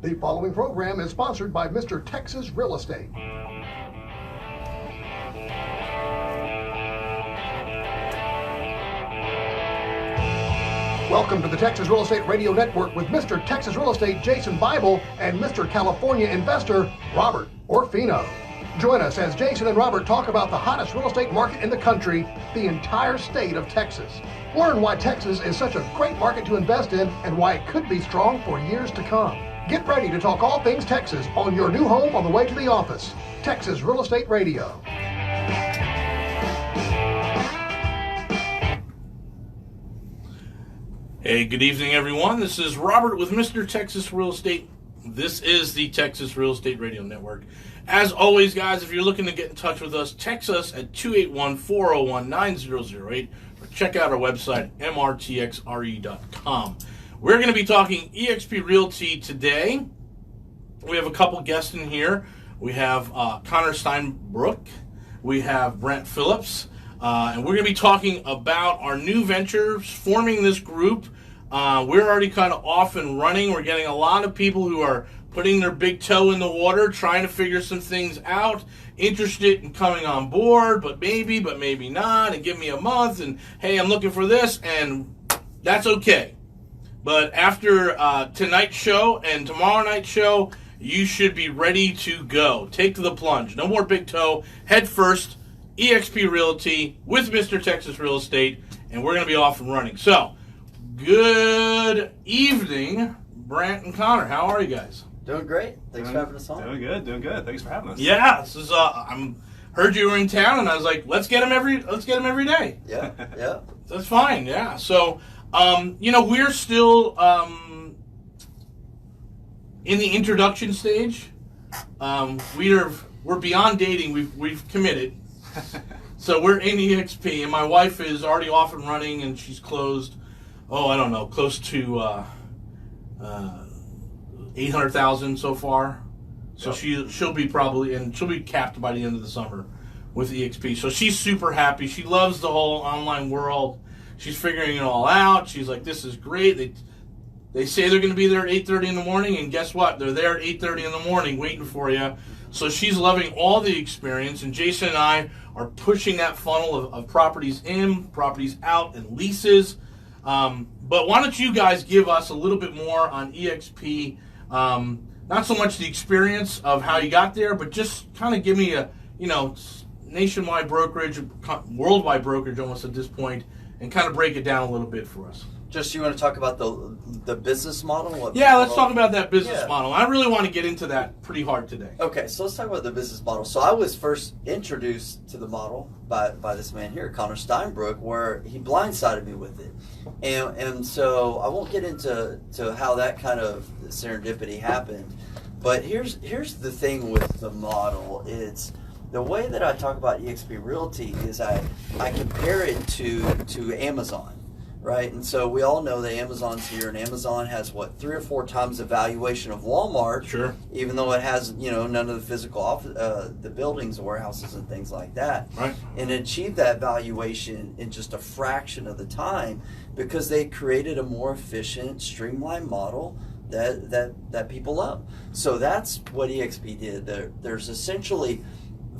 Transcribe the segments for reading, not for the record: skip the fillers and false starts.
The following program is sponsored by Mr. Texas Real Estate. Welcome to the Texas Real Estate Radio Network with Mr. Texas Real Estate Jason Bible and Mr. California Investor Robert Orfino. Join us as Jason and Robert talk about the hottest real estate market in the country, the entire state of Texas. Learn why Texas is such a great market to invest in and why it could be strong for years to come. Get ready to talk all things Texas on your new home on the way to the office. Texas Real Estate Radio. Hey, good evening, everyone. This is Robert with Mr. Texas Real Estate. This is the Texas Real Estate Radio Network. As always, guys, if you're looking to get in touch with us, text us at 281-401-9008 or check out our website, mrtxre.com. We're going to be talking eXp Realty today. We have a couple guests in here. We have Connor Steinbrook. We have Brant Phillips. And we're going to be talking about our new ventures, forming this group. We're already kind of off and running. We're getting a lot of people who are putting their big toe in the water, trying to figure some things out, interested in coming on board, but maybe not, and give me a month, and hey, I'm looking for this, and that's okay. But after tonight's show and tomorrow night's show, you should be ready to go. Take the plunge. No more big toe. Head first. eXp Realty with Mr. Texas Real Estate, and we're going to be off and running. So, good evening, Brant and Connor. How are you guys? Doing great. Thanks for having us on. Doing good. Thanks for having us. Yeah, this is. Heard you were in town, and I was like, let's get them every day. Yeah. That's fine. Yeah. So, we're still in the introduction stage. We're beyond dating. We've committed. So we're in eXp, and my wife is already off and running, and she's closed. Close to 800,000 so far. So yep. she'll be capped by the end of the summer with eXp. So she's super happy. She loves the whole online world. She's figuring it all out. She's like, this is great. They say they're going to be there at 8:30 in the morning, and guess what? They're there at 8:30 in the morning waiting for you. So she's loving all the experience, and Jason and I are pushing that funnel of properties in, properties out, and leases. But why don't you guys give us a little bit more on eXp? Not so much the experience of how you got there, but just kind of give me a, nationwide brokerage, worldwide brokerage almost at this point, and kind of break it down a little bit for us. Just you want to talk about the business model? Let's talk about that business model. I really want to get into that pretty hard today. Okay, so let's talk about the business model. So I was first introduced to the model by this man here, Connor Steinbrook, where he blindsided me with it. And so I won't get into how that kind of serendipity happened. But here's the thing with the model. It's the way that I talk about eXp Realty is I compare it to Amazon. Right, and so we all know that Amazon's here, and Amazon has 3 or 4 times the valuation of Walmart. Sure. Even though it has none of the physical office, the buildings, the warehouses, and things like that. Right. And achieved that valuation in just a fraction of the time because they created a more efficient, streamlined model that people love. So that's what eXp did. There's essentially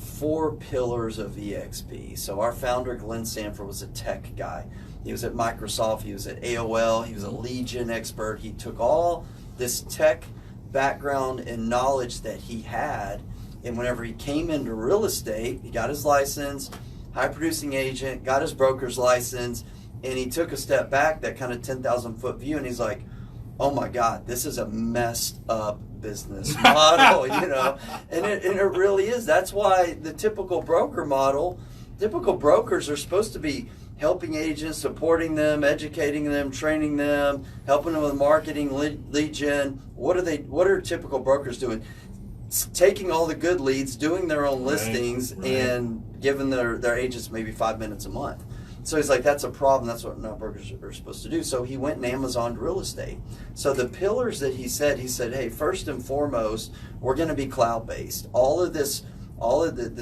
4 pillars of eXp. So our founder, Glenn Sanford, was a tech guy. He was at Microsoft, he was at AOL, he was a lead gen expert. He took all this tech background and knowledge that he had, and whenever he came into real estate, he got his license, high producing agent, got his broker's license, and he took a step back, that kind of 10,000 foot view, and he's like, oh my God, this is a messed up business model, and it really is. That's why the typical brokers are supposed to be helping agents, supporting them, educating them, training them, helping them with marketing, lead gen. What are typical brokers doing? Taking all the good leads, doing their own listings, and giving their agents maybe 5 minutes a month. So he's like, that's a problem. That's what not brokers are supposed to do. So he went and Amazoned real estate. So the pillars that he said, hey, first and foremost, we're going to be cloud-based. All of this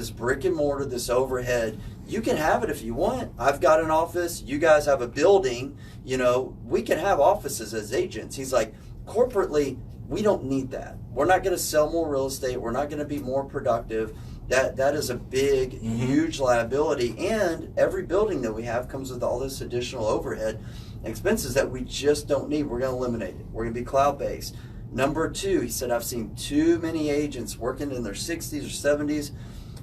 brick and mortar, this overhead, you can have it if you want. I've got an office. You guys have a building. We can have offices as agents. He's like, corporately, We don't need that. We're not going to sell more real estate. We're not going to be more productive. That is a big, huge liability. And every building that we have comes with all this additional overhead expenses that we just don't need. We're going to eliminate it. We're going to be cloud-based. Number 2, he said, I've seen too many agents working in their 60s or 70s,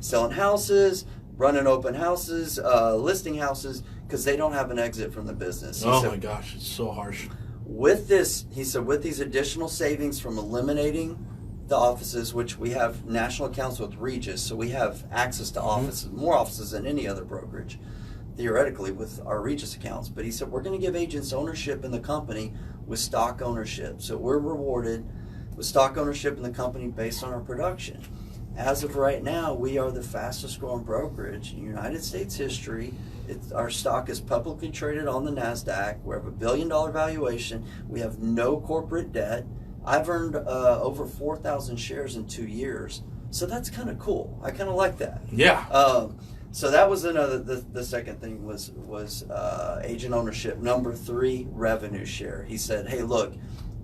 selling houses, running open houses, listing houses, because they don't have an exit from the business. Oh my gosh, it's so harsh. With this, he said, with these additional savings from eliminating the offices, which we have national accounts with Regis, so we have access to offices, more offices than any other brokerage, theoretically, with our Regis accounts. But he said, we're going to give agents ownership in the company with stock ownership. So we're rewarded with stock ownership in the company based on our production. As of right now, we are the fastest growing brokerage in United States history. Our stock is publicly traded on the NASDAQ. We have $1 billion valuation. We have no corporate debt. I've earned over 4,000 shares in 2 years. So that's kind of cool. I kind of like that. Yeah. So that was another, the second thing was agent ownership. Number 3, revenue share. He said, hey, look,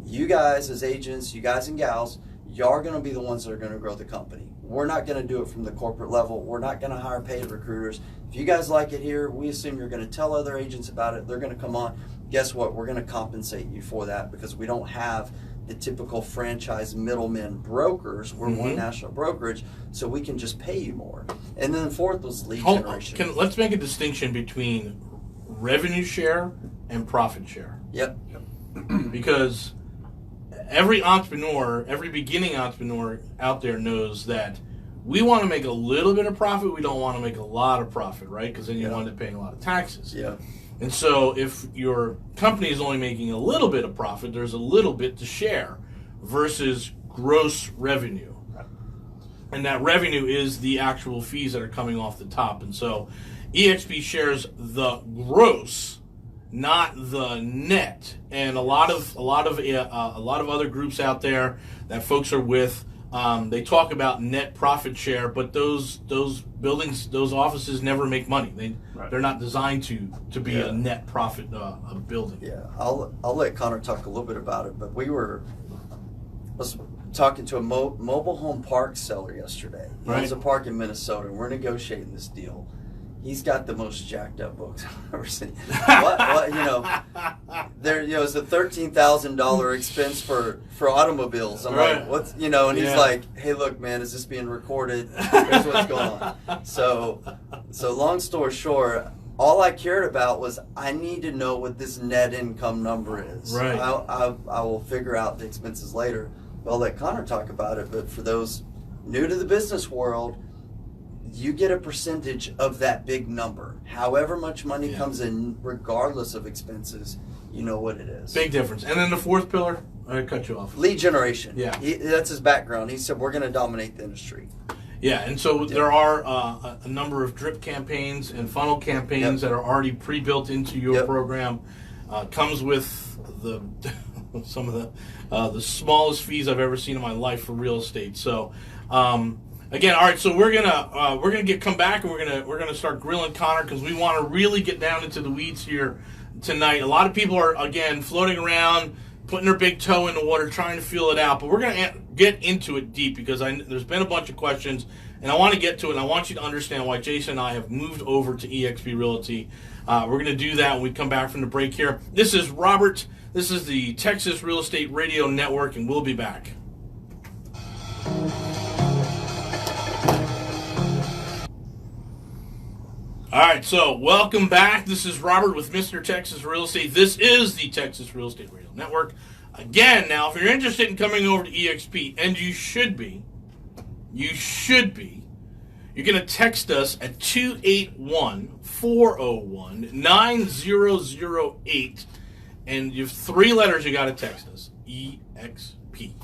you guys as agents, you guys and gals, y'all are going to be the ones that are going to grow the company. We're not going to do it from the corporate level. We're not going to hire paid recruiters. If you guys like it here, we assume you're going to tell other agents about it. They're going to come on. Guess what? We're going to compensate you for that because we don't have the typical franchise middlemen brokers. We're one national brokerage, so we can just pay you more. And then the 4th was lead generation. Let's make a distinction between revenue share and profit share. Yep. Because every entrepreneur, every beginning entrepreneur out there knows that we want to make a little bit of profit. We don't want to make a lot of profit, right? Because then you wind up paying a lot of taxes. Yeah. And so if your company is only making a little bit of profit, there's a little bit to share versus gross revenue. And that revenue is the actual fees that are coming off the top. And so eXp shares the gross, not the net. And a lot of other groups out there that folks are with, they talk about net profit share, but those buildings, those offices never make money. They're not designed to be a net profit building. Yeah, I'll let Connor talk a little bit about it, but I was talking to a mobile home park seller yesterday. He owns a park in Minnesota, and we're negotiating this deal. He's got the most jacked up books I've ever seen. It's a $13,000 expense for automobiles. I'm like, what's, and he's like, hey, look, man, is this being recorded? Here's what's going on. So long story short, all I cared about was I need to know what this net income number is. Right. I will figure out the expenses later. I'll let Connor talk about it, but for those new to the business world, you get a percentage of that big number. However much money comes in, regardless of expenses, you know what it is. Big difference. And then the 4th pillar, I cut you off. Lead generation. Yeah. That's his background. He said, we're going to dominate the industry. Yeah, and so there are a number of drip campaigns and funnel campaigns that are already pre-built into your program. Comes with some of the smallest fees I've ever seen in my life for real estate. So, again, all right. So we're gonna come back and we're gonna start grilling Connor because we want to really get down into the weeds here tonight. A lot of people are again floating around, putting their big toe in the water, trying to feel it out. But we're gonna get into it deep because there's been a bunch of questions, and I want to get to it. And I want you to understand why Jason and I have moved over to eXp Realty. We're gonna do that when we come back from the break here. This is Robert. This is the Texas Real Estate Radio Network, and we'll be back. All right, so welcome back. This is Robert with Mr. Texas Real Estate. This is the Texas Real Estate Radio Network. Again, now, if you're interested in coming over to eXp, and you should be, you're going to text us at 281-401-9008, and you have 3 letters you got to text us, eXp.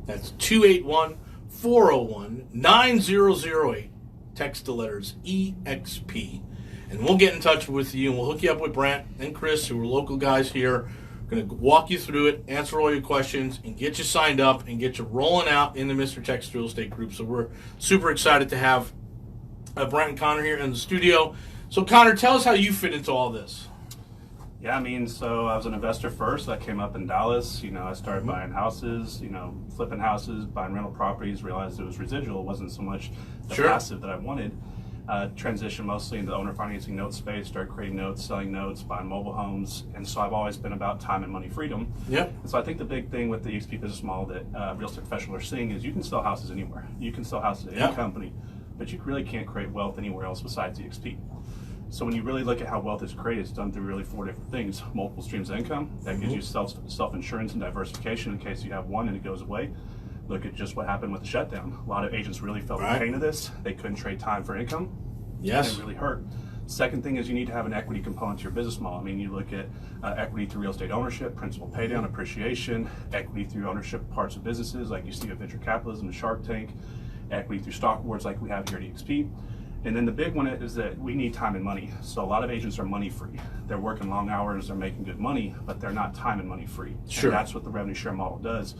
That's 281-401-9008. Text the letters eXp. And we'll get in touch with you, and we'll hook you up with Brant and Chris, who are local guys here. We're going to walk you through it, answer all your questions, and get you signed up and get you rolling out in the Mr. Texas Real Estate Group. So we're super excited to have Brant and Connor here in the studio. So, Connor, tell us how you fit into all this. Yeah, I mean, so I was an investor first. I came up in Dallas. I started buying houses, flipping houses, buying rental properties, realized it was residual. It wasn't so much the passive that I wanted. Transitioned mostly into the owner financing note space, started creating notes, selling notes, buying mobile homes. And so I've always been about time and money freedom. Yep. And so I think the big thing with the eXp business model that real estate professionals are seeing is you can sell houses anywhere. You can sell houses at any company, but you really can't create wealth anywhere else besides eXp. So when you really look at how wealth is created, it's done through really 4 different things. Multiple streams of income, that gives you self-insurance and diversification in case you have one and it goes away. Look at just what happened with the shutdown. A lot of agents really felt the pain of this. They couldn't trade time for income. Yes. And it really hurt. Second thing is you need to have an equity component to your business model. I mean, you look at equity through real estate ownership, principal pay down, appreciation, equity through ownership of parts of businesses like you see with venture capitalism, the Shark Tank, equity through stock awards like we have here at eXp. And then the big one is that we need time and money. So a lot of agents are money free. They're working long hours, they're making good money, but they're not time and money free. Sure. And that's what the revenue share model does.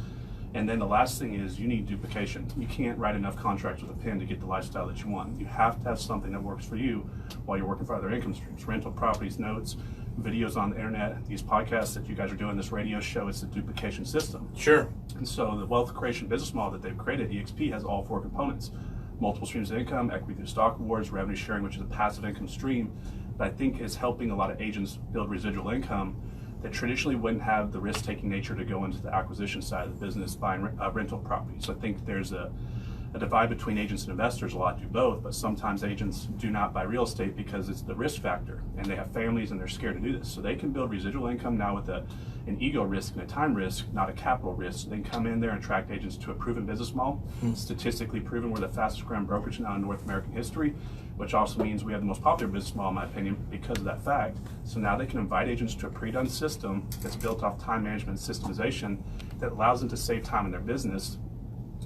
And then the last thing is you need duplication. You can't write enough contracts with a pen to get the lifestyle that you want. You have to have something that works for you while you're working for other income streams. Rental properties, notes, videos on the internet, these podcasts that you guys are doing, this radio show, it's a duplication system. Sure. And so the wealth creation business model that they've created, eXp, has all 4 components. Multiple streams of income, equity through stock awards, revenue sharing, which is a passive income stream that I think is helping a lot of agents build residual income that traditionally wouldn't have the risk-taking nature to go into the acquisition side of the business, buying rental properties. So I think there's a divide between agents and investors. A lot do both, but sometimes agents do not buy real estate because it's the risk factor, and they have families and they're scared to do this. So they can build residual income now with an ego risk and a time risk, not a capital risk. So they can come in there and attract agents to a proven business model. Statistically proven, we're the fastest growing brokerage now in North American history, which also means we have the most popular business model, in my opinion, because of that fact. So now they can invite agents to a pre-done system that's built off time management and systemization that allows them to save time in their business.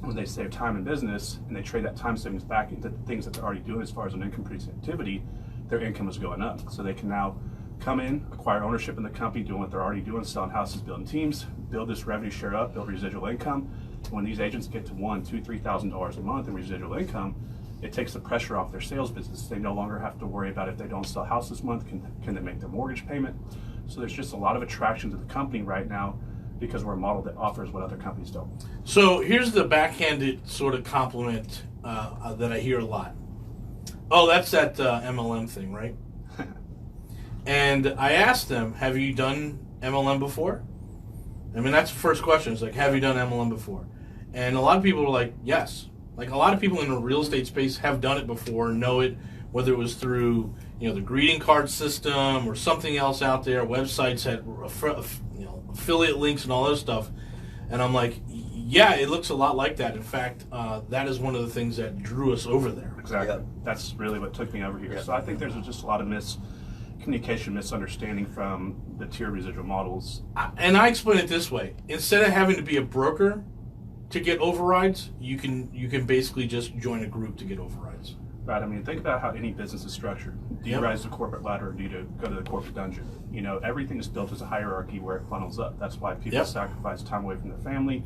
When they save time in business and they trade that time savings back into things that they're already doing as far as an income producing activity, their income is going up. So they can now come in, acquire ownership in the company, doing what they're already doing, selling houses, building teams, build this revenue share up, build residual income. And when these agents get to $1,000, $2,000, $3,000 a month in residual income, it takes the pressure off their sales business. They no longer have to worry about if they don't sell a house this month, can they make their mortgage payment? So there's just a lot of attraction to the company right now because we're a model that offers what other companies don't. So here's the backhanded sort of compliment that I hear a lot. Oh, that's that MLM thing, right? And I asked them, have you done MLM before? I mean, that's the first question. It's like, have you done MLM before? And a lot of people are like, yes. Like, a lot of people in the real estate space have done it before, know it, whether it was through, the greeting card system or something else out there, websites had, affiliate links and all that stuff. And I'm like, yeah, it looks a lot like that. In fact, that is one of the things that drew us over there. Exactly. Yep. That's really what took me over here. Yep. So I think there's just a lot of miscommunication, misunderstanding from the tier residual models. And I explain it this way. Instead of having to be a broker to get overrides, you can basically just join a group to get overrides. Right. I mean, think about how any business is structured. Do you rise the corporate ladder or do you go to the corporate dungeon? Everything is built as a hierarchy where it funnels up. That's why people sacrifice time away from their family,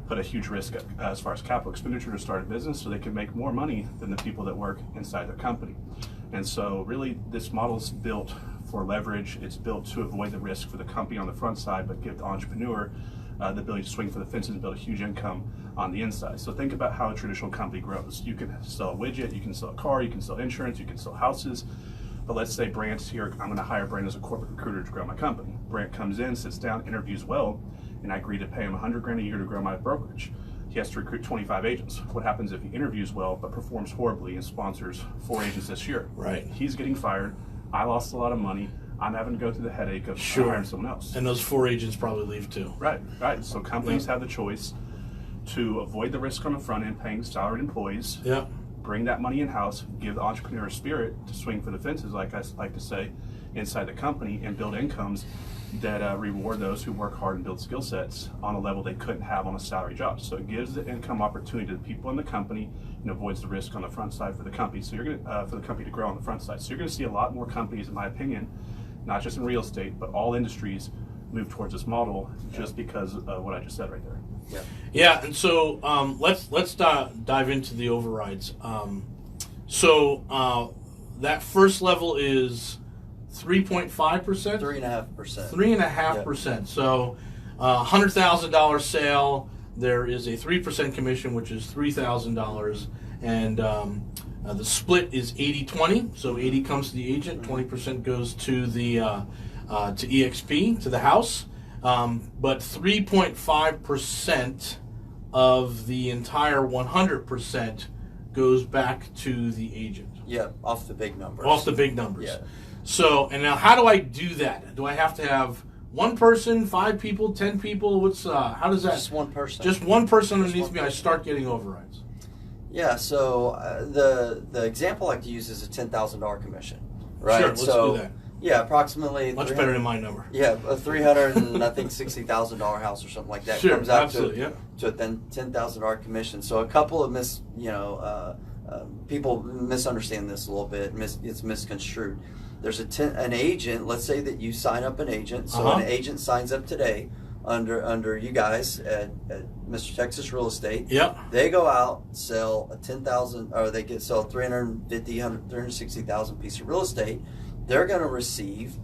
put a huge risk as far as capital expenditure to start a business so they can make more money than the people that work inside their company. And so really this model is built for leverage. It's built to avoid the risk for the company on the front side, but give the entrepreneur the ability to swing for the fences and build a huge income on the inside. So think about how a traditional company grows. You can sell a widget, you can sell a car, you can sell insurance, you can sell houses. But let's say Brant's here, I'm gonna hire Brant as a corporate recruiter to grow my company. Brant comes in, sits down, interviews well, and I agree to pay him $100,000 a year to grow my brokerage. He has to recruit 25 agents. What happens if he interviews well but performs horribly and sponsors 4 agents this year? Right. He's getting fired. I lost a lot of money. I'm having to go through the headache of hiring someone else. And those 4 agents probably leave too. Right. So companies have the choice to avoid the risk on the front end, paying salaried employees, bring that money in-house, give the entrepreneur a spirit to swing for the fences, like I like to say, inside the company, and build incomes that reward those who work hard and build skill sets on a level they couldn't have on a salary job. So it gives the income opportunity to the people in the company and avoids the risk on the front side for the company. So you're going for the company to grow on the front side. So you're going to see a lot more companies, in my opinion, not just in real estate, but all industries move towards this model just because of what I just said right there. Yeah, and so let's dive into the overrides. So that first level is 3.5%? 3.5%. 3.5%. So, $100,000 sale, there is a 3% commission, which is $3,000, and the split is 80-20. So 80 comes to the agent, 20% goes to the to eXp, to the house. But 3.5% of the entire 100% goes back to the agent. Yeah, off the big numbers. Off the big numbers. Yeah. So, and now how do I do that? Do I have to have one person, 5 people, 10 people? What's how does that? Just one person. Just one person underneath one me. I person. start getting overrides. Yeah. So the example I like to use is a $10,000 commission. Right. Sure. Let's so, do that. Yeah, approximately. Much better than my number. Yeah, a $360,000 house or something like that Sure, comes out absolutely, to a $10,000 commission. So a couple of people misunderstand this a little bit. It's misconstrued. There's an agent. Let's say that you sign up an agent. So an agent signs up today under you guys at Mr. Texas Real Estate. Yep. They go out, sell a 10,000, or they sell 360,000 piece of real estate. They're going to receive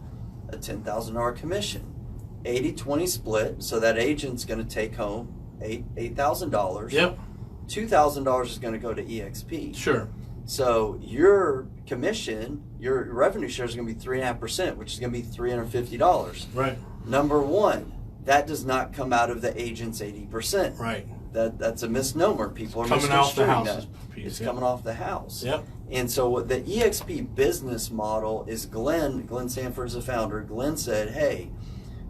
a $10,000 commission, 80-20 split. So that agent's going to take home $8,000. Yep. $2,000 is going to go to eXp. Sure. So your commission, your revenue share is going to be 3.5%, which is going to be $350. Right. Number one, that does not come out of the agent's 80%. Right. That's a misnomer. People are Coming off the misconstruing house. that. It's coming off the house. Yep. And so what the eXp business model is, Glenn Sanford's the founder. Glenn said, hey,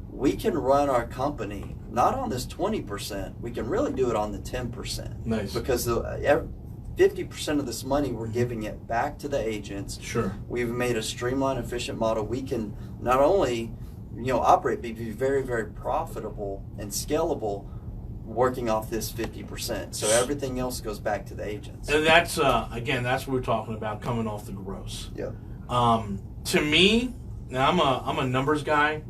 we can run our company not on this 20%. We can really do it on the 10%. Nice. Because 50% of this money, we're giving it back to the agents. Sure. We've made a streamlined, efficient model. We can not only operate, but be very, very profitable and scalable working off this 50%. So everything else goes back to the agents. And that's again, that's what we're talking about, coming off the gross. Yeah. To me, now I'm a numbers guy.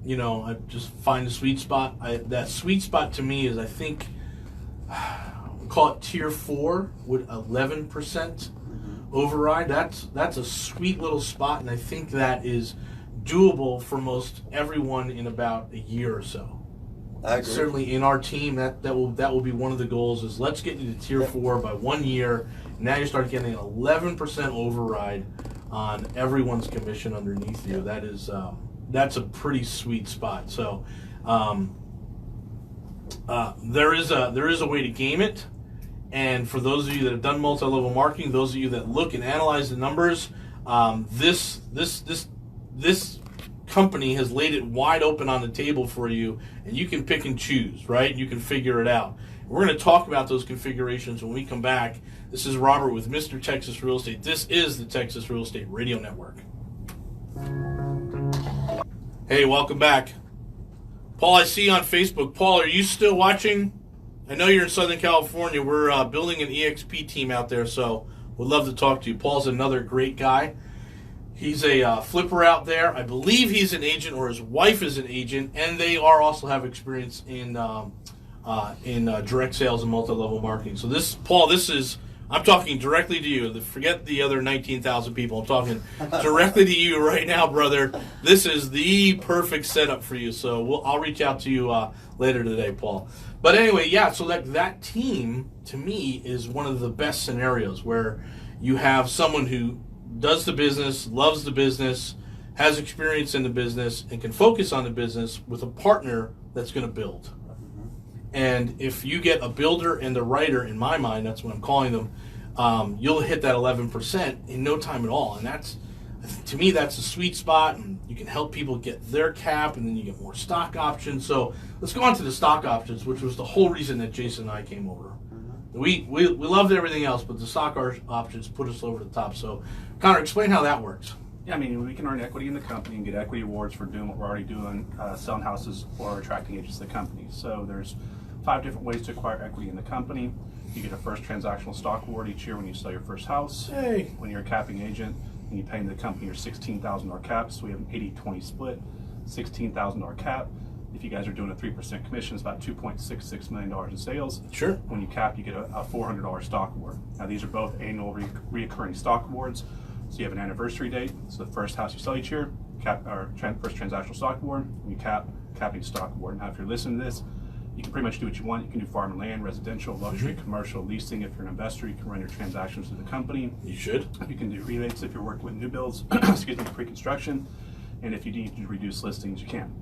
I just find the sweet spot. That sweet spot to me is, I think, call it tier 4 with 11% override. That's a sweet little spot, and I think that is doable for most everyone in about a year or so. I agree. Certainly in our team, that will be one of the goals, is let's get you to tier 4 by 1 year. Now you start getting an 11% override on everyone's commission underneath you. That is that's a pretty sweet spot. So there is a way to game it. And for those of you that have done multi-level marketing, those of you that look and analyze the numbers, this company has laid it wide open on the table for you, and you can pick and choose, right? You can figure it out. We're going to talk about those configurations when we come back. This is Robert with Mr. Texas Real Estate. This is the Texas Real Estate Radio Network. Hey, welcome back. Paul, I see you on Facebook. Paul, are you still watching? I know you're in Southern California. We're building an eXp team out there, so we'd love to talk to you. Paul's another great guy. He's a flipper out there. I believe he's an agent, or his wife is an agent, and they also have experience in direct sales and multi-level marketing. So this, Paul, I'm talking directly to you. Forget the other 19,000 people. I'm talking directly to you right now, brother. This is the perfect setup for you. So I'll reach out to you later today, Paul. But anyway, yeah, so that team, to me, is one of the best scenarios where you have someone who does the business, loves the business, has experience in the business, and can focus on the business with a partner that's going to build. And if you get a builder and a writer, in my mind, that's what I'm calling them, you'll hit that 11% in no time at all. And to me, that's a sweet spot, and you can help people get their cap, and then you get more stock options. So let's go on to the stock options, which was the whole reason that Jason and I came over. We loved everything else, but the stock options put us over the top. So, Connor, explain how that works. Yeah, I mean, we can earn equity in the company and get equity awards for doing what we're already doing, selling houses or attracting agents to the company. So there's 5 different ways to acquire equity in the company. You get a first transactional stock award each year when you sell your first house. Hey. When you're a capping agent and you pay into the company your $16,000 cap, so we have an 80-20 split, $16,000 cap. If you guys are doing a 3% commission, it's about $2.66 million in sales. Sure. When you cap, you get a $400 stock award. Now, these are both annual reoccurring stock awards. So you have an anniversary date. So the first house you sell each year, first transactional stock award, and you capping stock award. Now, if you're listening to this, you can pretty much do what you want. You can do farm and land, residential, luxury, commercial, leasing. If you're an investor, you can run your transactions through the company. You should. You can do rebates if you're working with new builds, excuse me, pre-construction. And if you need to reduce listings, you can.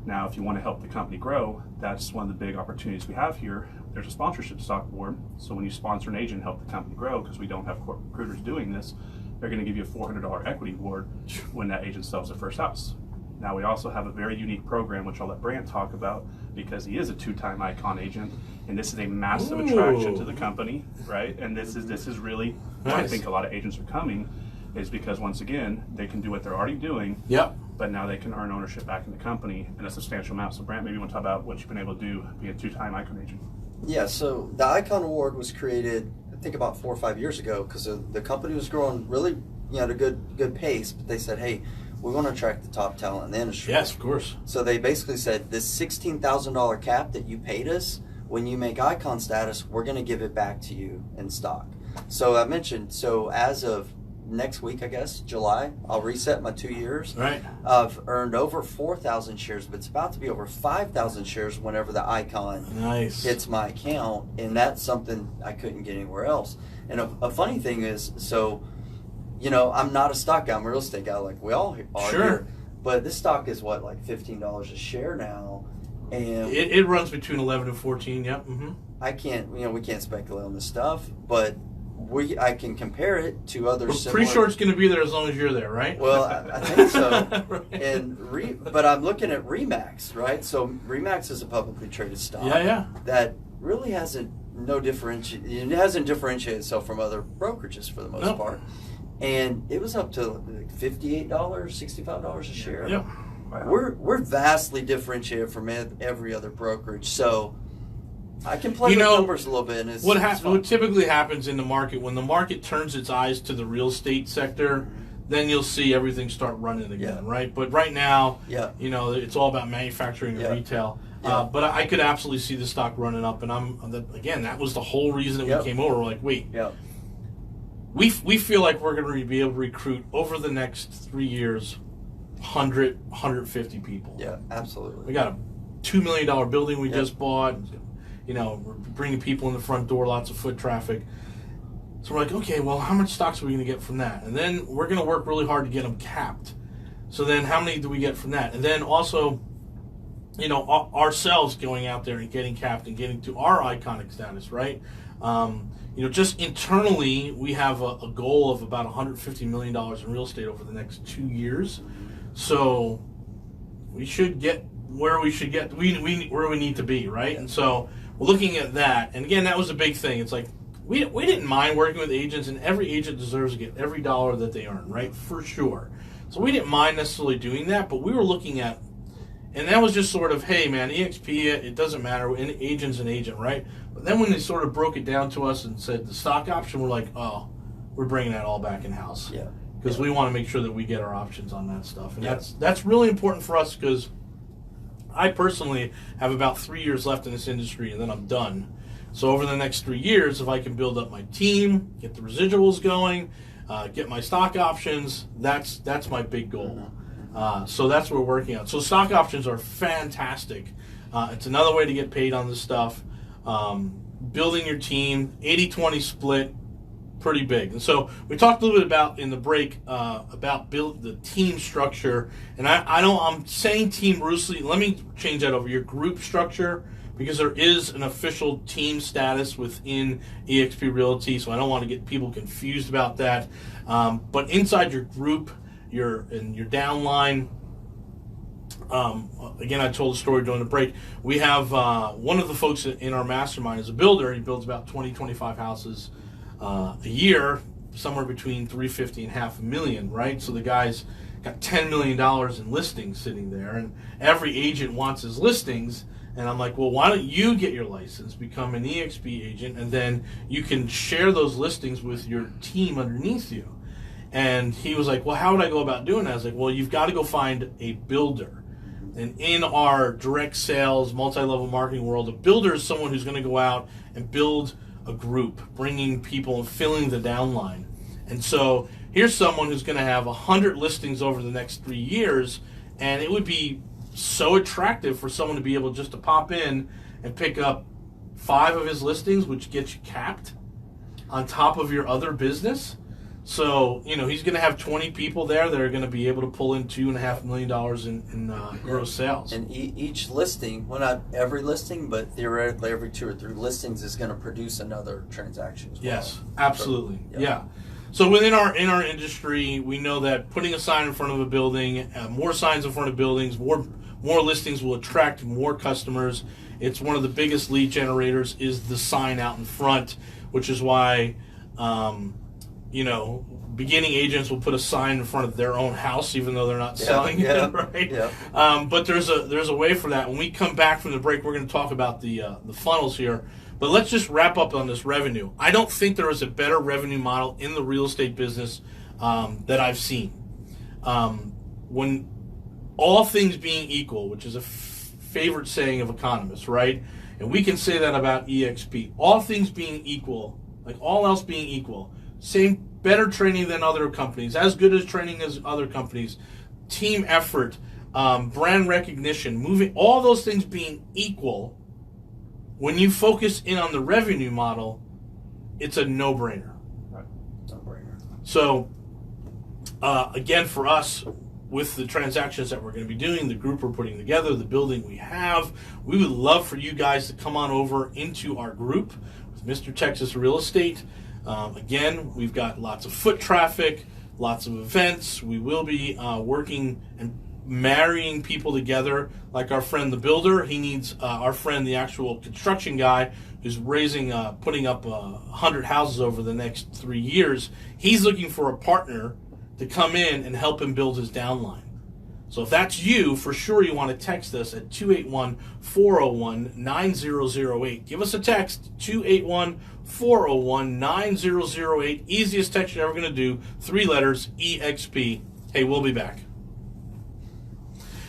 Now, if you want to help the company grow, that's one of the big opportunities we have here. There's a sponsorship stock award. So when you sponsor an agent and help the company grow, because we don't have corporate recruiters doing this, they're going to give you a $400 equity award when that agent sells their first house. Now, we also have a very unique program, which I'll let Brant talk about, because he is a 2-time Icon agent, and this is a massive attraction to the company, right? And this is really why I think a lot of agents are coming, is because, once again, they can do what they're already doing, but now they can earn ownership back in the company in a substantial amount. So, Brant, maybe you want to talk about what you've been able to do being a 2-time Icon agent. Yeah, so the Icon Award was created, I think, about 4 or 5 years ago, because the company was growing really, at a good pace, but they said, hey, we want to attract the top talent in the industry. Yes, of course. So they basically said, this $16,000 cap that you paid us, when you make Icon status, we're going to give it back to you in stock. So I mentioned, so as of next week, I guess, July, I'll reset my 2 years. Right. I've earned over 4,000 shares, but it's about to be over 5,000 shares whenever the Icon hits my account, and that's something I couldn't get anywhere else. And a funny thing is, so, I'm not a stock guy, I'm a real estate guy, like we all are here. But this stock is what, like $15 a share now, and it runs between 11 and 14. Yep. I can't, we can't speculate on this stuff, but I can compare it to other similar. Pretty sure it's going to be there as long as you're there, right? Well, I think so. Right. And but I'm looking at Remax, right? So Remax is a publicly traded stock. That really hasn't differentiated itself from other brokerages for the most part. And it was up to like $58, $65 a share. Yep. Wow. We're vastly differentiated from every other brokerage. So I can play with numbers a little bit. And what typically happens in the market, when the market turns its eyes to the real estate sector, then you'll see everything start running again, right? But right now, it's all about manufacturing and retail. But I could absolutely see the stock running up, and again, that was the whole reason that we came over. We're like, wait, we feel like we're going to be able to recruit over the next 3 years 150 people. Yeah, absolutely. We got a $2 million building we just bought. We're bringing people in the front door, lots of foot traffic. So we're like, okay, well, how much stocks are we going to get from that? And then we're going to work really hard to get them capped. So then how many do we get from that? And then also, ourselves going out there and getting capped and getting to our iconic status, right? Just internally, we have a goal of about $150 million in real estate over the next 2 years. So we should get where we should get, where we need to be, right? And so we're looking at that. And again, that was a big thing. It's like, we didn't mind working with agents, and every agent deserves to get every dollar that they earn, right? For sure. So we didn't mind necessarily doing that, but we were looking at, and that was just sort of, hey, man, eXp, it doesn't matter. An agent's an agent, right? But then when they sort of broke it down to us and said the stock option, we're like, oh, we're bringing that all back in-house. Yeah. Because we want to make sure that we get our options on that stuff. And that's really important for us, because I personally have about 3 years left in this industry, and then I'm done. So over the next 3 years, if I can build up my team, get the residuals going, get my stock options, that's my big goal. So that's what we're working on. So stock options are fantastic. It's another way to get paid on this stuff. Building your team, 80-20 split, pretty big. And so we talked a little bit about in the break about build the team structure. And I'm saying team loosely. Let me change that over. Your group structure, because there is an official team status within eXp Realty. So I don't want to get people confused about that. But inside your group, your downline. Again, I told a story during the break. We have one of the folks in our mastermind is a builder. He builds about 20-25 houses a year, somewhere between $350,000 and $500,000, right? So the guy's got $10 million in listings sitting there, and every agent wants his listings. And I'm like, well, why don't you get your license, become an eXp agent, and then you can share those listings with your team underneath you. And he was like, well, how would I go about doing that? I was like, well, you've got to go find a builder. And in our direct sales, multi-level marketing world, a builder is someone who's going to go out and build a group, bringing people and filling the downline. And so here's someone who's going to have 100 listings over the next 3 years, and it would be so attractive for someone to be able just to pop in and pick up 5 of his listings, which gets you capped on top of your other business. So, he's going to have 20 people there that are going to be able to pull in $2.5 million in gross sales. And each listing, well, not every listing, but theoretically every 2 or 3 listings is going to produce another transaction as well. Yes, absolutely. So, yeah. So within our industry, we know that putting a sign in front of a building, more signs in front of buildings, more listings will attract more customers. It's one of the biggest lead generators is the sign out in front, which is why beginning agents will put a sign in front of their own house, even though they're not selling it, right? Yeah. But there's a way for that. When we come back from the break, we're going to talk about the funnels here. But let's just wrap up on this revenue. I don't think there is a better revenue model in the real estate business that I've seen. When all things being equal, which is a favorite saying of economists, right? And we can say that about eXp. All things being equal, like all else being equal, better training than other companies, as good as training as other companies, team effort, brand recognition, moving, all those things being equal, when you focus in on the revenue model, it's a no-brainer. Right. No-brainer. So, again, for us, with the transactions that we're going to be doing, the group we're putting together, the building we have, we would love for you guys to come on over into our group with Mr. Texas Real Estate. Again, we've got lots of foot traffic, lots of events. We will be working and marrying people together, like our friend the builder. He needs our friend the actual construction guy who's putting up 100 houses over the next 3 years. He's looking for a partner to come in and help him build his downline. So if that's you, for sure you want to text us at 281-401-9008. Give us a text, 281-401-9008. Easiest text you're ever going to do, 3 letters, EXP. Hey, we'll be back.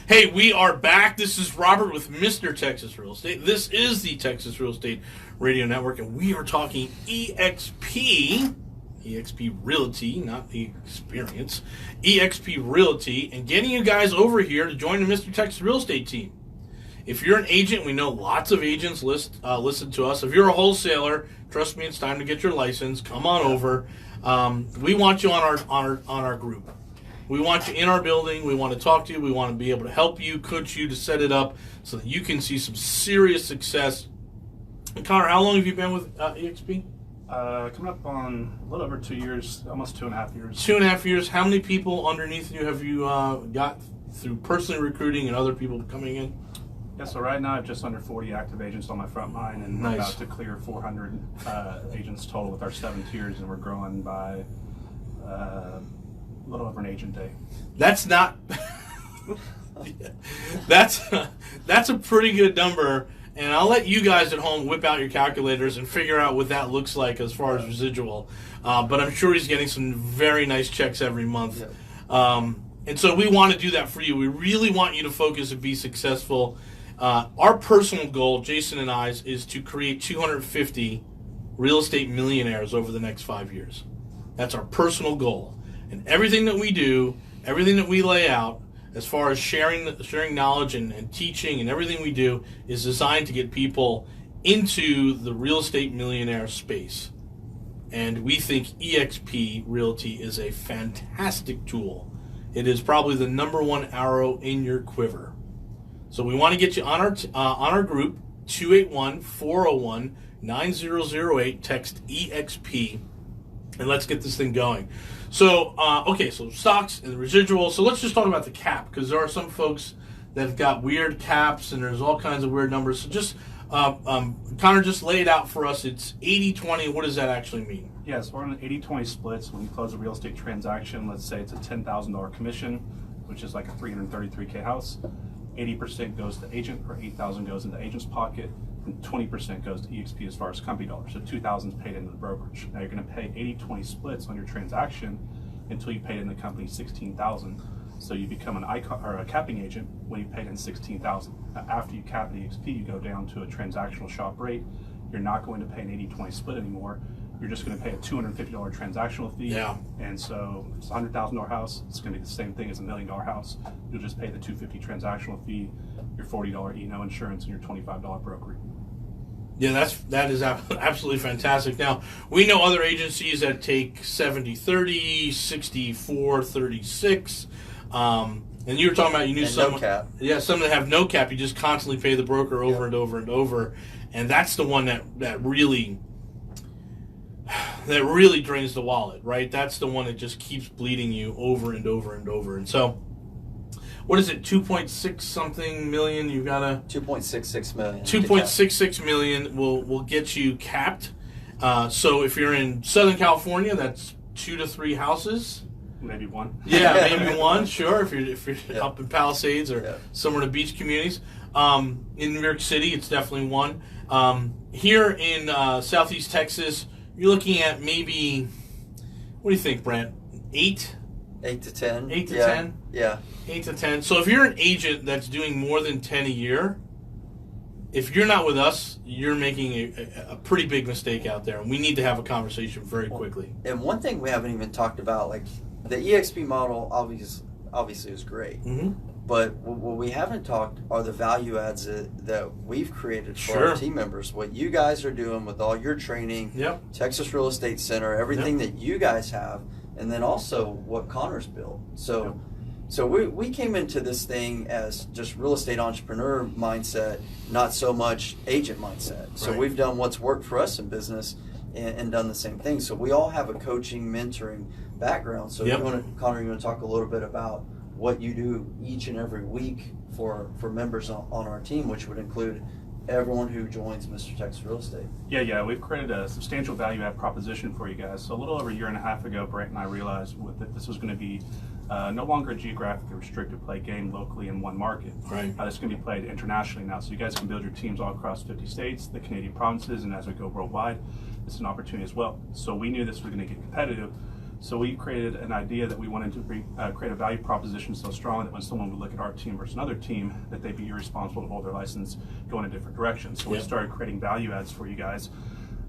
Hey, we are back. This is Robert with Mr. Texas Real Estate. This is the Texas Real Estate Radio Network, and we are talking eXp Realty, not the experience, eXp Realty, and getting you guys over here to join the Mr. Texas Real Estate team. If you're an agent, we know lots of agents listen to us. If you're a wholesaler, trust me, it's time to get your license. Come on over. We want you on our group. We want you in our building. We want to talk to you. We want to be able to help you, coach you to set it up so that you can see some serious success. And Connor, how long have you been with eXp? Coming up on a little over 2 years, almost 2.5 years. 2.5 years. How many people underneath you have you got through personally recruiting and other people coming in? Yeah, so right now I have just under 40 active agents on my front line, and Nice. we're about to clear 400 agents total with our 7 tiers, and we're growing by a little over an agent day. That's not. that's a pretty good number, and I'll let you guys at home whip out your calculators and figure out what that looks like as far as residual. But I'm sure he's getting some very nice checks every month. Yeah. And so we want to do that for you. We really want you to focus and be successful. Our personal goal, Jason and I's, is to create 250 real estate millionaires over the next 5 years. That's our personal goal. And everything that we do, everything that we lay out, as far as sharing knowledge and teaching and everything we do, is designed to get people into the real estate millionaire space. And we think eXp Realty is a fantastic tool. It is probably the #1 arrow in your quiver. So we want to get you on our group, 281-401-9008. Text eXp, and let's get this thing going. So, okay, so stocks and the residual. So let's just talk about the cap, because there are some folks that have got weird caps, and there's all kinds of weird numbers. So just, Connor, just lay it out for us. It's 80-20. What does that actually mean? Yeah, so we're on an 80-20 splits. When you close a real estate transaction, let's say it's a $10,000 commission, which is like a $333K house. 80% goes to agent, or $8,000 goes into agent's pocket, and 20% goes to eXp as far as company dollars. So $2,000 is paid into the brokerage. Now you're going to pay 80-20 splits on your transaction until you paid in the company $16,000. So you become a capping agent when you paid in $16,000. Now after you cap at eXp, you go down to a transactional shop rate. You're not going to pay an 80-20 split anymore. you're just going to pay a $250 transactional fee. Yeah. And so if it's a $100,000 house, it's going to be the same thing as a $1 million house. You'll just pay the $250 transactional fee, your $40 E&O insurance, and your $25 brokerage. Yeah, that is absolutely fantastic. Now, we know other agencies that take 70-30, 64-36. And you were talking about you knew some. No cap. Yeah, some that have no cap. You just constantly pay the broker over and over and over. And that's the one that really drains the wallet, right? That's the one that just keeps bleeding you over and over and over. And so, what is it, 2.6 something million? You've got a 2.66 million. 2.66 million will get you capped. So if you're in Southern California, that's 2 to 3 houses. Maybe one. Yeah, maybe one. Sure, if you're up in Palisades or somewhere in the beach communities. In New York City, it's definitely one. Here in Southeast Texas, you're looking at maybe, what do you think, Brant? 8 to 10. 8 to 10? Yeah. 8 to 10. So if you're an agent that's doing more than 10 a year, if you're not with us, you're making a pretty big mistake out there. And we need to have a conversation very quickly. And one thing we haven't even talked about, like the eXp model obviously is great. Mm-hmm. But what we haven't talked are the value adds that we've created for our team members. What you guys are doing with all your training, Texas Real Estate Center, everything that you guys have, and then also what Connor's built. So we came into this thing as just real estate entrepreneur mindset, not so much agent mindset. So we've done what's worked for us in business and done the same thing. So we all have a coaching, mentoring background. So Connor, you want to talk a little bit about what you do each and every week for members on our team, which would include everyone who joins Mr. Texas Real Estate. Yeah, we've created a substantial value add proposition for you guys. So a little over a year and a half ago, Brant and I realized that this was going to be no longer a geographically restricted play game locally in one market. Right. It's going to be played internationally now, so you guys can build your teams all across 50 states, the Canadian provinces, and as we go worldwide, it's an opportunity as well. So we knew this was going to get competitive. So we created an idea that we wanted to create a value proposition so strong that when someone would look at our team versus another team, that they'd be irresponsible to hold their license, go in a different direction. So we started creating value adds for you guys,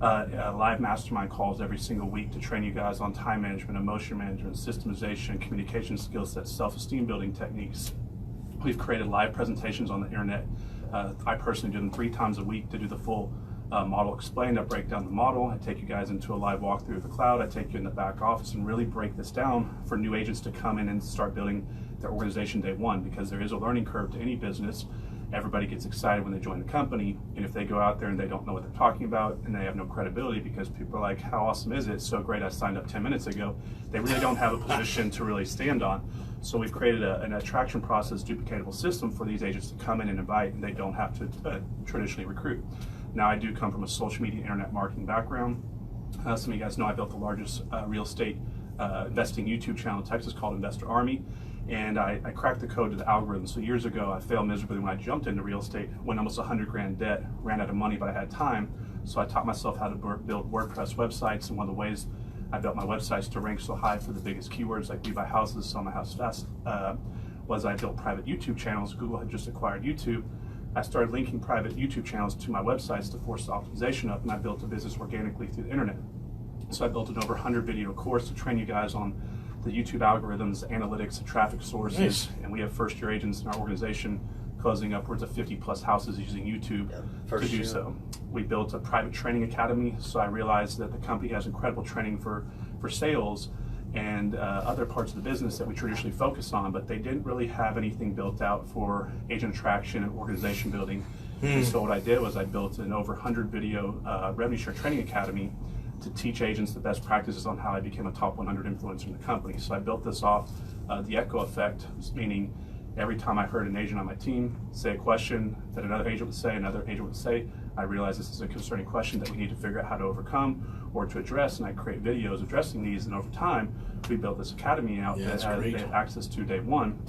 live mastermind calls every single week to train you guys on time management, emotion management, systemization, communication skill sets, self-esteem building techniques. We've created live presentations on the internet. I personally do them 3 times a week to do the full model explained. I break down the model. I take you guys into a live walkthrough of the cloud. I take you in the back office and really break this down for new agents to come in and start building their organization day one, because there is a learning curve to any business. Everybody gets excited when they join the company, and if they go out there and they don't know what they're talking about and they have no credibility because people are like, how awesome is it? It's so great, I signed up 10 minutes ago. They really don't have a position to really stand on. So we've created an attraction process duplicatable system for these agents to come in and invite, and they don't have to traditionally recruit. Now, I do come from a social media internet marketing background. Some of you guys know I built the largest real estate investing YouTube channel in Texas called Investor Army, and I cracked the code to the algorithm. So years ago, I failed miserably when I jumped into real estate, went almost 100 grand debt, ran out of money, but I had time. So I taught myself how to build WordPress websites, and one of the ways I built my websites to rank so high for the biggest keywords like we buy houses, sell my house fast, was I built private YouTube channels. Google had just acquired YouTube. I started linking private YouTube channels to my websites to force the optimization up, and I built a business organically through the internet. So I built an over 100 video course to train you guys on the YouTube algorithms, analytics, and traffic sources. And we have first-year agents in our organization closing upwards of 50 plus houses using YouTube to do so. We built a private training academy, so I realized that the company has incredible training for sales and other parts of the business that we traditionally focus on, but they didn't really have anything built out for agent attraction and organization building. And so what I did was I built an over 100 video revenue share training academy to teach agents the best practices on how I became a top 100 influencer in the company. So I built this off the echo effect, meaning every time I heard an agent on my team say a question that another agent would say, I realized this is a concerning question that we need to figure out how to overcome or to address, and I create videos addressing these, and over time, we built this academy out that they have access to day one,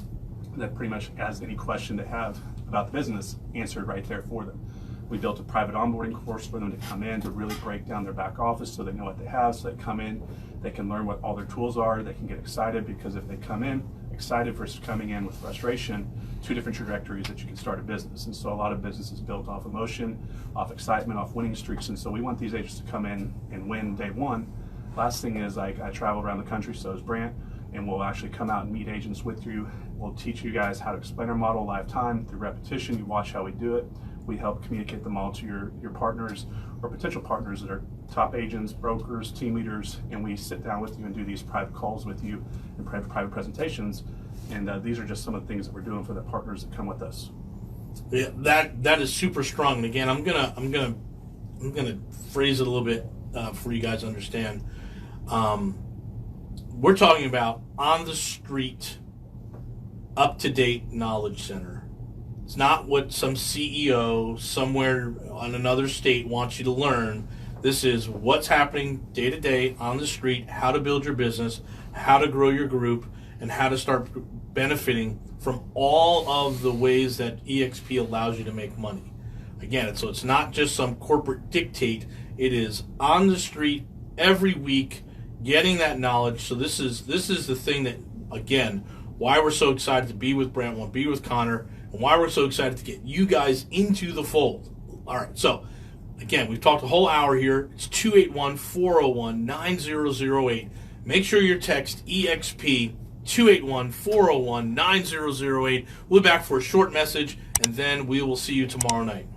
that pretty much has any question they have about the business answered right there for them. We built a private onboarding course for them to come in to really break down their back office so they know what they have, so they come in, they can learn what all their tools are, they can get excited, because if they come in, excited versus coming in with frustration, two different trajectories that you can start a business. And so a lot of business is built off emotion, off excitement, off winning streaks. And so we want these agents to come in and win day one. Last thing is, like, I travel around the country, so does Brant, and we'll actually come out and meet agents with you. We'll teach you guys how to explain our model live time through repetition. You watch how we do it. We help communicate them all to your partners or potential partners that are top agents, brokers, team leaders, and we sit down with you and do these private calls with you and private presentations. And these are just some of the things that we're doing for the partners that come with us. Yeah, that is super strong. And again, I'm gonna phrase it a little bit for you guys to understand. We're talking about on the street, up to date knowledge center. It's not what some CEO somewhere on another state wants you to learn. This is what's happening day to day on the street, how to build your business, how to grow your group, and how to start benefiting from all of the ways that eXp allows you to make money. Again, so it's not just some corporate dictate. It is on the street every week, getting that knowledge. So this is the thing that, again, why we're so excited to be with Brant, be with Connor, and why we're so excited to get you guys into the fold. All right, so again, we've talked a whole hour here. It's 281-401-9008. Make sure you text eXp 281-401-9008. We'll be back for a short message, and then we will see you tomorrow night.